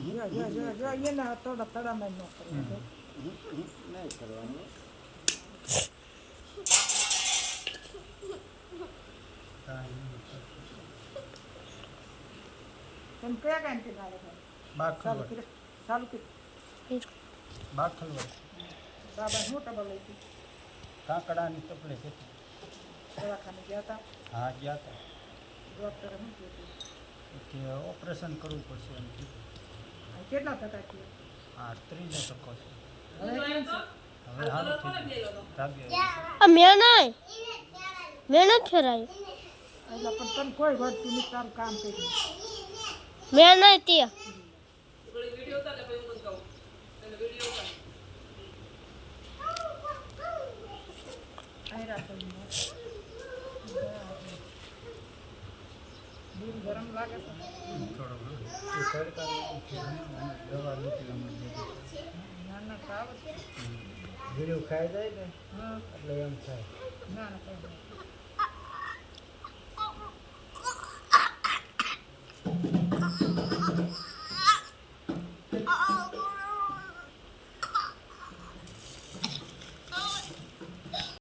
જો એના થોડા તળામાં ન કરે નહીં કરવાનું. તેમ કયા કાંઈ કે મારે ચાલુ કરે ચાલુ કરે બાખલવા બાબા હું ટબલ લઈ હતી કાકડાની તકલીફ હતી. દવાખાને ગયા હતા હા ગયા હતા ડૉક્ટરે શું કીધું કે ઓપરેશન કરવું પડશે એમ કીધું. કેટલા ટકા થયો હા 30% છે. હવે કેમ છે હવે સારું થઈ ગયું. મેં નથી ફેરાયું. એટલે પણ તને કોઈ વધતું નહીં તારું કામ કર્યું મેં નહીં તે દૂધ ગરમ લાગે છે દવા લીધી અમે ના ના ખાવ છે ગીર્યું ખાઈ જાય ને હા એટલે એમ થાય. ના ના